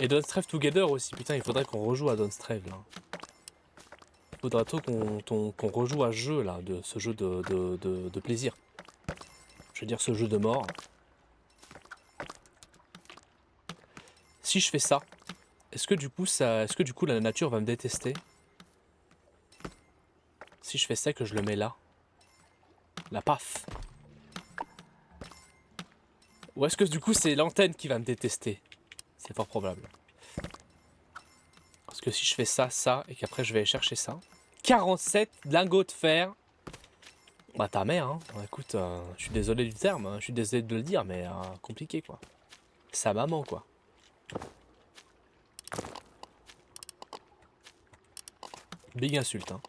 Et Don't Starve Together aussi. Putain, il faudrait qu'on rejoue à Don't Starve, là. Il faudrait qu'on rejoue à ce jeu, là. Ce jeu de plaisir. Je veux dire, ce jeu de mort. Si je fais ça, est-ce que du coup la nature va me détester? Si je fais ça, que je le mets là. La paf. Ou est-ce que du coup c'est l'antenne qui va me détester? C'est fort probable. Parce que si je fais ça, et qu'après je vais aller chercher ça. 47 lingots de fer. Bah ta mère, hein. Écoute, je suis désolé du terme, hein. Je suis désolé de le dire, mais compliqué quoi. Sa maman quoi. Big insulte, hein.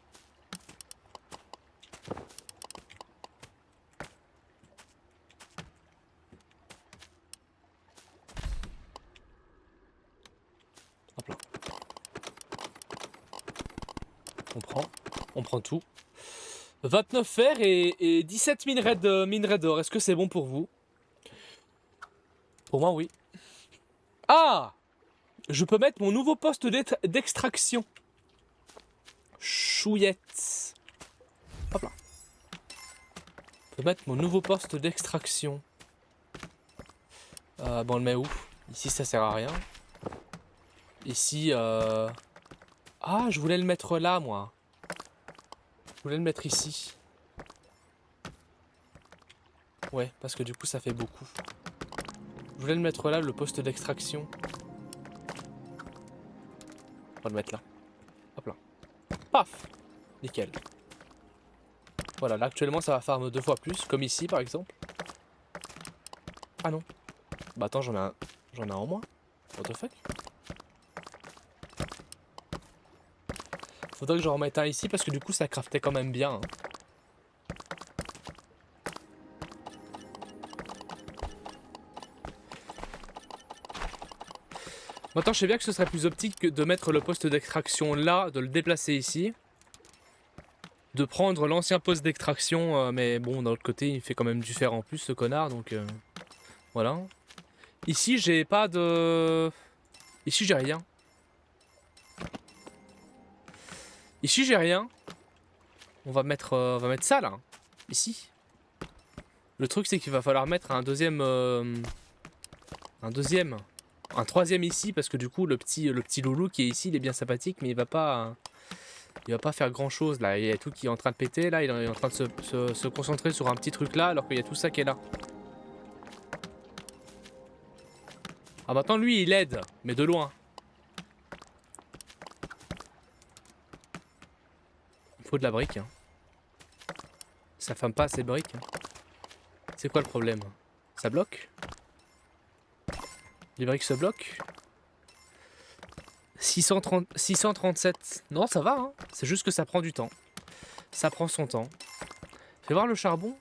Hop là. On prend tout. 29 fer et 17 minerais d'or. Est-ce que c'est bon pour vous? Pour moi, oui. Ah! Je peux mettre mon nouveau poste d'extraction. Chouillette. Hop là. Je peux mettre mon nouveau poste d'extraction. Bon, on le met où? Ici, ça sert à rien. Ici, ah, je voulais le mettre là, moi. Je voulais le mettre ici. Ouais, parce que du coup, ça fait beaucoup. Je voulais le mettre là, le poste d'extraction. On va le mettre là. Hop là. Paf! Nickel. Voilà, là actuellement ça va farm 2 fois plus, comme ici par exemple. Ah non. Bah attends, j'en ai un en moins. What the fuck? Faudrait que j'en remette un ici parce que du coup ça craftait quand même bien. Hein. Maintenant je sais bien que ce serait plus optique que de mettre le poste d'extraction là, de le déplacer ici. De prendre l'ancien poste d'extraction, mais bon, d'un autre côté, il fait quand même du fer en plus, ce connard, donc voilà. Ici, j'ai pas de... Ici, j'ai rien. Ici, j'ai rien. On va mettre ça, là. Ici. Le truc, c'est qu'il va falloir mettre un deuxième... Un troisième ici, parce que du coup, le petit loulou qui est ici, il est bien sympathique, mais il va pas... Il va pas faire grand chose là, il y a tout qui est en train de péter là, il est en train de se concentrer sur un petit truc là alors qu'il y a tout ça qui est là. Ah maintenant lui il aide, mais de loin. Il faut de la brique. Hein. Ça fame pas assez de briques. Hein. C'est quoi le problème? Ça bloque? Les briques se bloquent? 637. Non ça va, hein. C'est juste que ça prend du temps. Ça prend son temps. Fais voir le charbon.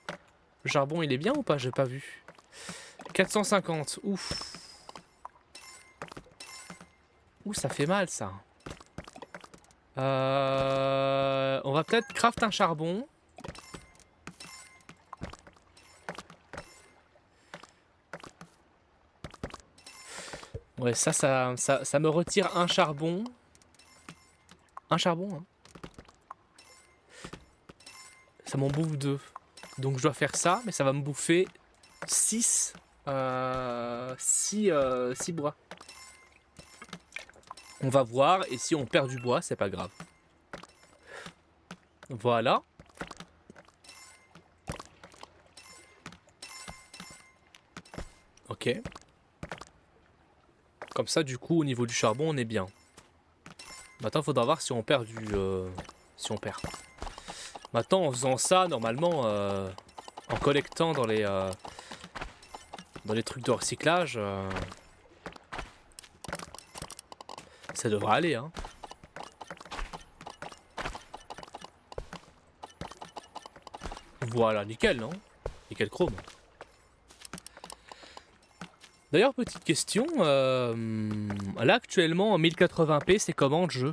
Le charbon il est bien ou pas? J'ai pas vu. 450, ouf. Ouh, ça fait mal ça. On va peut-être craft un charbon. Ouais, ça me retire un charbon. Un charbon, hein. Ça m'en bouffe 2. Donc je dois faire ça, mais ça va me bouffer 6 6 bois. On va voir, et si on perd du bois, c'est pas grave. Voilà. Ok. Comme ça, du coup, au niveau du charbon, on est bien. Maintenant, il faudra voir si on perd du... si on perd. Maintenant, en faisant ça, normalement, en collectant dans les trucs de recyclage, ça devrait aller, hein. Voilà, nickel, non? Nickel chrome. D'ailleurs, petite question, là actuellement en 1080p, c'est comment le jeu?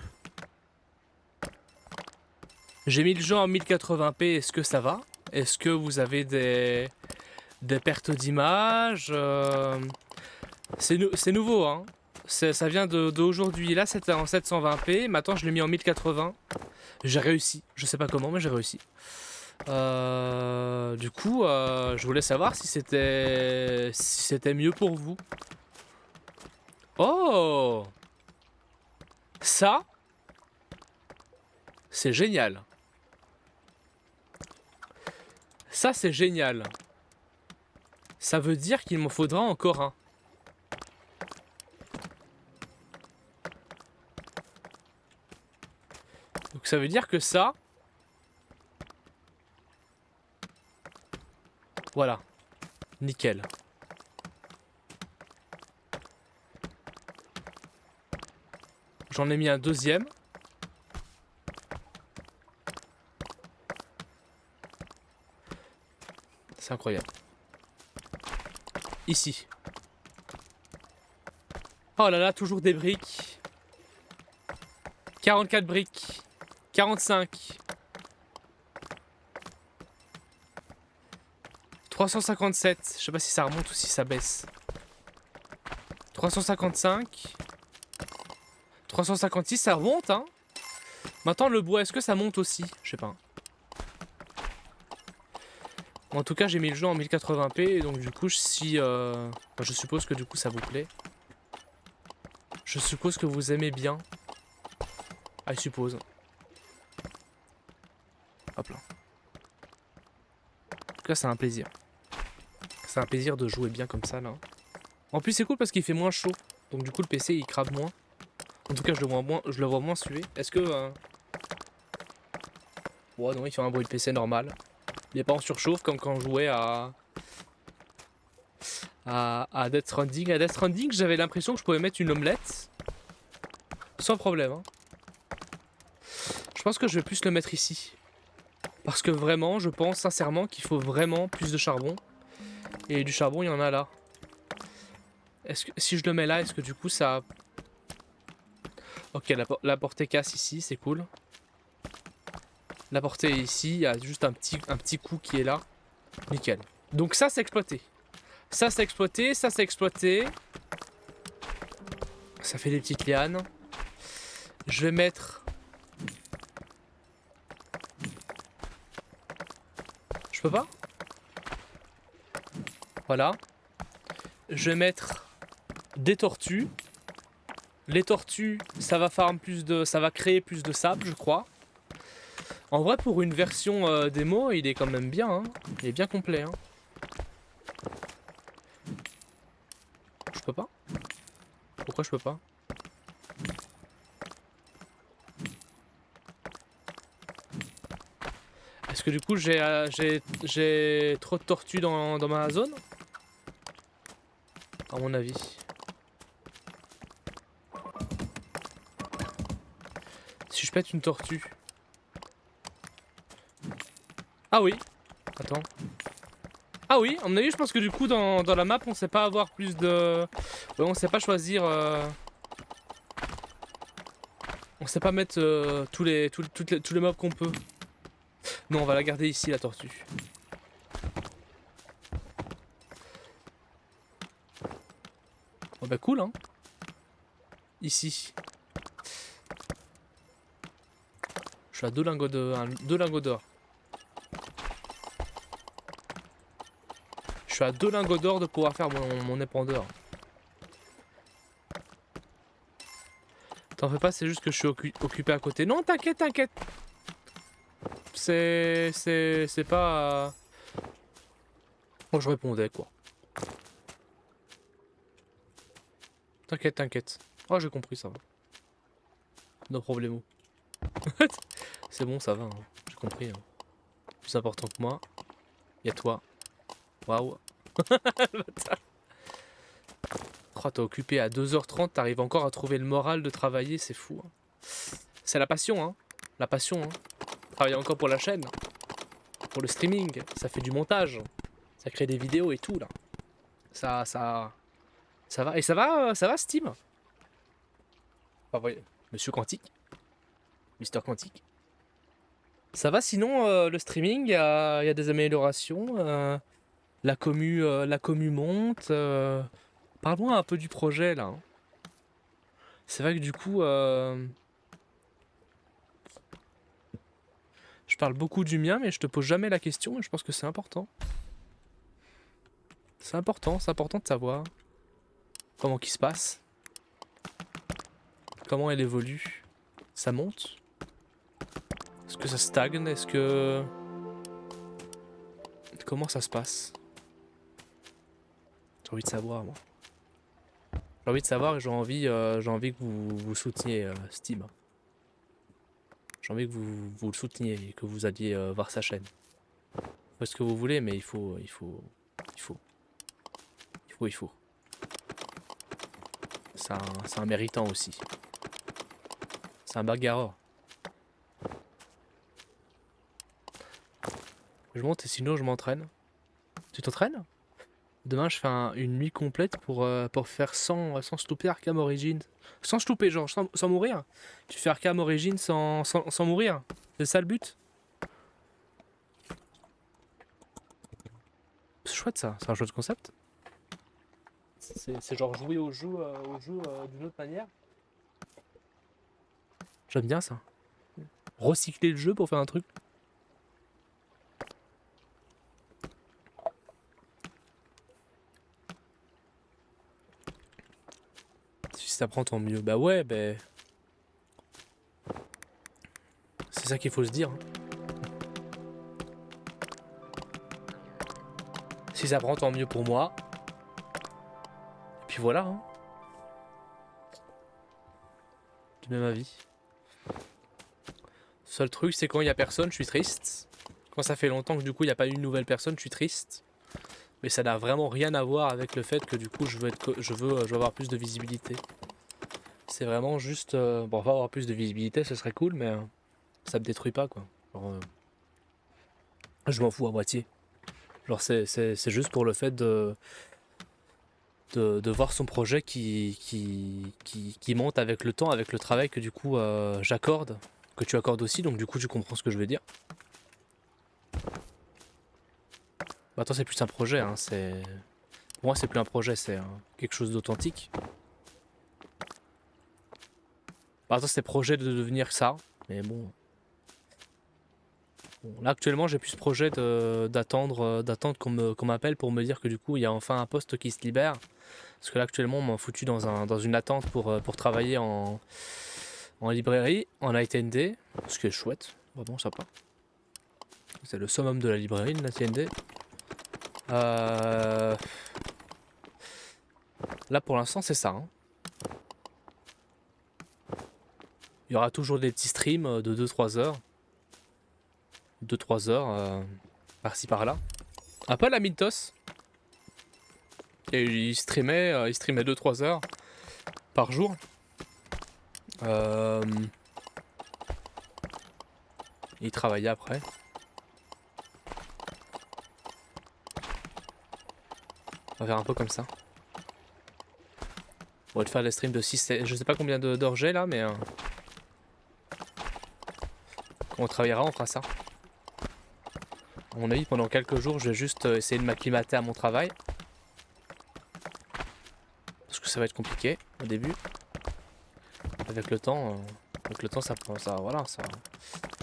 J'ai mis le jeu en 1080p, est-ce que ça va? Est-ce que vous avez des pertes d'image? C'est nouveau, hein. Ça vient d'aujourd'hui. Là, c'était en 720p. Maintenant, je l'ai mis en 1080. J'ai réussi. Je sais pas comment, mais j'ai réussi. Du coup, je voulais savoir si c'était mieux pour vous. Oh! Ça, c'est génial. Ça, c'est génial. Ça veut dire qu'il m'en faudra encore un. Donc ça veut dire que ça... Voilà. Nickel. J'en ai mis un deuxième. C'est incroyable. Ici. Oh là là, toujours des briques. 44 briques. 45. 357. Je sais pas si ça remonte ou si ça baisse. 355. 356, ça remonte, hein. Maintenant, le bois, est-ce que ça monte aussi? Je sais pas. En tout cas, j'ai mis le jeu en 1080p, et donc du coup, si... enfin, je suppose que du coup, ça vous plaît. Je suppose que vous aimez bien. Ah, je suppose. Hop là. En tout cas, c'est un plaisir. C'est un plaisir de jouer bien comme ça, là. En plus, c'est cool parce qu'il fait moins chaud. Donc du coup, le PC, il crame moins. En tout cas, je le vois moins suer. Est-ce que... Ouais, non, il fait un bruit de PC normal. Il est pas en surchauffe comme quand on jouait à Death Stranding. À Death Stranding, j'avais l'impression que je pouvais mettre une omelette sans problème. Hein. Je pense que je vais plus le mettre ici. Parce que vraiment, je pense sincèrement qu'il faut vraiment plus de charbon. Et du charbon, il y en a là. Est-ce que si je le mets là, est-ce que du coup ça... Ok, la portée casse ici, c'est cool. La portée est ici, il y a juste un petit coup qui est là. Nickel. Donc ça, c'est exploité. Ça, c'est exploité, ça, c'est exploité. Ça fait des petites lianes. Je vais mettre... Je peux pas? Voilà. Je vais mettre des tortues. Les tortues, ça va ça va créer plus de sable, je crois. En vrai, pour une version démo, il est quand même bien. Hein. Il est bien complet. Hein. Je peux pas? Pourquoi je peux pas? Est-ce que du coup j'ai trop de tortues dans ma zone? À mon avis. Si je pète une tortue. Ah oui. Attends. Ah oui, à mon avis, je pense que du coup dans la map, on sait pas avoir plus de... Ouais, on sait pas choisir... On sait pas mettre tous les mobs qu'on peut. Non, on va la garder ici, la tortue. Oh bah cool, hein. Ici. Je suis à 2 lingots d'or. Je suis à 2 lingots d'or de pouvoir faire mon épandeur. T'en fais pas, c'est juste que je suis occupé à côté. Non, t'inquiète, t'inquiète. C'est pas... Moi, je répondais, quoi. T'inquiète, t'inquiète. Oh, j'ai compris, ça va. No problemo. C'est bon, ça va, hein. J'ai compris. Hein. Plus important que moi, y a toi. Waouh. Oh, t'es occupé à 2h30, t'arrives encore à trouver le moral de travailler, c'est fou. Hein. C'est la passion, hein. La passion, hein. Travailler encore pour la chaîne. Pour le streaming. Ça fait du montage. Ça crée des vidéos et tout, là. Ça va. Et ça va Steam. Enfin, voyez, Monsieur Quantique. Mister Quantique. Ça va sinon, le streaming, il y a des améliorations. La commu monte. Parle-moi un peu du projet, là. Hein. C'est vrai que du coup... je parle beaucoup du mien, mais je te pose jamais la question et je pense que c'est important. C'est important de savoir comment qu'il se passe. Comment elle évolue. Ça monte. Est-ce que ça stagne? Est-ce que... Comment ça se passe? J'ai envie de savoir, moi. J'ai envie de savoir et j'ai envie que vous souteniez Steam. J'ai envie que vous le souteniez et que vous alliez voir sa chaîne. Faites ce que vous voulez, mais il faut. C'est un méritant aussi. C'est un bagarreur. Je monte et sinon je m'entraîne. Tu t'entraînes? Demain je fais une nuit complète pour faire sans stopper Arkham Origins. Sans stopper, genre sans mourir. Tu fais Arkham Origins sans mourir. C'est ça le but? C'est chouette ça, c'est un chouette concept. C'est genre jouer au jeu d'une autre manière. J'aime bien ça. Recycler le jeu pour faire un truc. ça prend tant mieux. Bah ouais, c'est ça qu'il faut se dire. Si ça prend tant mieux pour moi. Et puis voilà. Hein. Du même avis. Seul truc, c'est quand il y a personne, je suis triste. Quand ça fait longtemps que du coup il n'y a pas eu une nouvelle personne, je suis triste. Mais ça n'a vraiment rien à voir avec le fait que du coup je veux avoir plus de visibilité. C'est vraiment juste... bon, enfin, avoir plus de visibilité, ce serait cool, mais ça me détruit pas, quoi. Genre, je m'en fous à moitié. Genre, c'est juste pour le fait de voir son projet qui monte avec le temps, avec le travail que du coup j'accorde, que tu accordes aussi, donc du coup tu comprends ce que je veux dire. Bah, attends, c'est plus un projet, hein, pour moi c'est plus un projet, c'est quelque chose d'authentique. Bah, attends, c'était projet de devenir ça, mais bon. Là actuellement j'ai plus ce projet d'attendre qu'on m'appelle pour me dire que du coup il y a enfin un poste qui se libère. Parce que là actuellement on m'a foutu dans une attente pour travailler en librairie, en ATND, ce qui est chouette, vraiment sympa. C'est le summum de la librairie, la TND. Là pour l'instant c'est ça. Hein. Il y aura toujours des petits streams de 2-3 heures. 2-3 heures par-ci par-là. Un peu à la Mintos. Et il streamait 2-3 heures par jour. Il travaillait après. On va faire un peu comme ça. On va te faire des streams de 6, je sais pas combien d'heures j'ai là, mais quand on travaillera, on fera ça. À mon avis, pendant quelques jours, je vais juste essayer de m'acclimater à mon travail. Parce que ça va être compliqué au début. Avec le temps, ça prend ça, voilà, ça.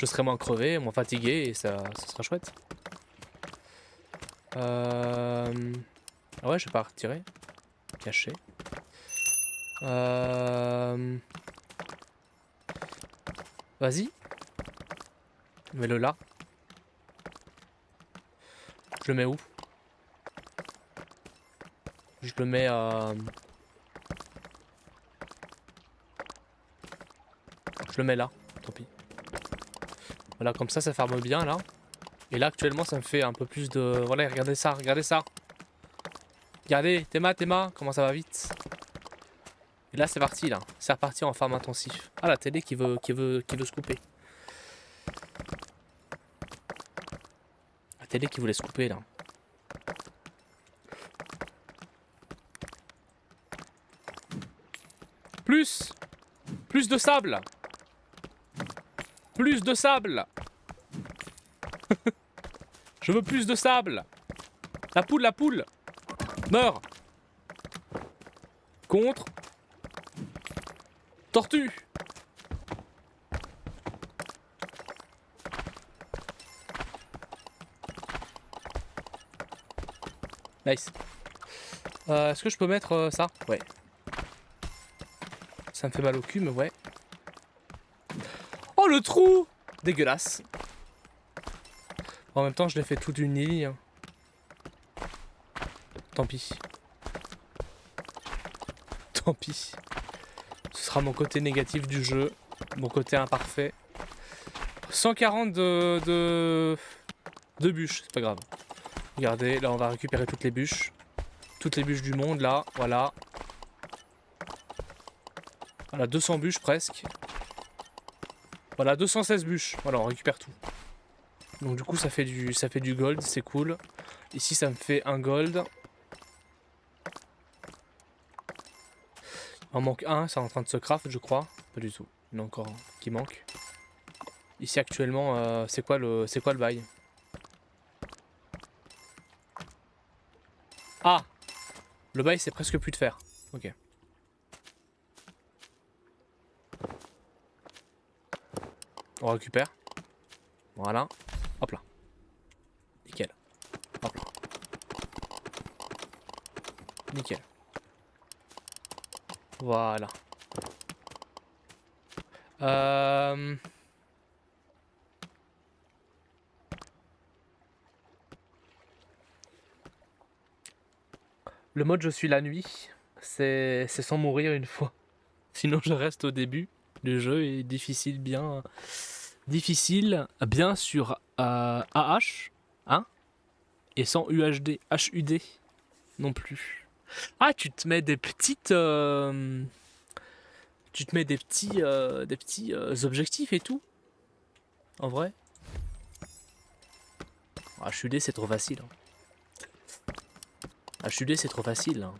Je serai moins crevé, moins fatigué et ça sera chouette. Ah ouais, je vais pas retirer. Caché. Vas-y. Mets-le là. Je le mets où? Je le mets je le mets là, tant pis. Voilà, comme ça ferme bien là. Et là actuellement ça me fait un peu plus de... Voilà, regardez ça, regardez ça. Regardez, Théma, comment ça va vite. Et là c'est parti là, c'est reparti en farm intensif. Ah, la télé qui veut se couper. La télé qui voulait se couper là. Plus de sable. Plus de sable. Je veux plus de sable. La poule. Meurs. Contre. Tortue. Nice. Est-ce que je peux mettre ça? Ouais. Ça me fait mal au cul, mais ouais. Oh, le trou! Dégueulasse. En même temps, je l'ai fait toute une ligne. Tant pis. Tant pis. Ce sera mon côté négatif du jeu. Mon côté imparfait. 140 de bûches, c'est pas grave. Regardez, là on va récupérer toutes les bûches. Toutes les bûches du monde, là, voilà. Voilà, 200 bûches presque. Voilà, 216 bûches. Voilà, on récupère tout. Donc du coup ça fait du gold, c'est cool. Ici ça me fait un gold. Il en manque un, c'est en train de se craft je crois. Pas du tout, il y en a encore un qui manque. Ici actuellement, c'est quoi le bail? Ah! Le bail c'est presque plus de fer. Ok. On récupère. Voilà. Hop là. Nickel. Hop là. Nickel. Voilà. Euh... Le mode je suis la nuit, c'est sans mourir une fois. Sinon je reste au début. Le jeu est difficile, bien sur AH, hein, et sans UHD, HUD non plus. Ah, tu te mets des petites, tu te mets des petits objectifs et tout. En vrai. HUD c'est trop facile. Hein. HUD c'est trop facile. Hein.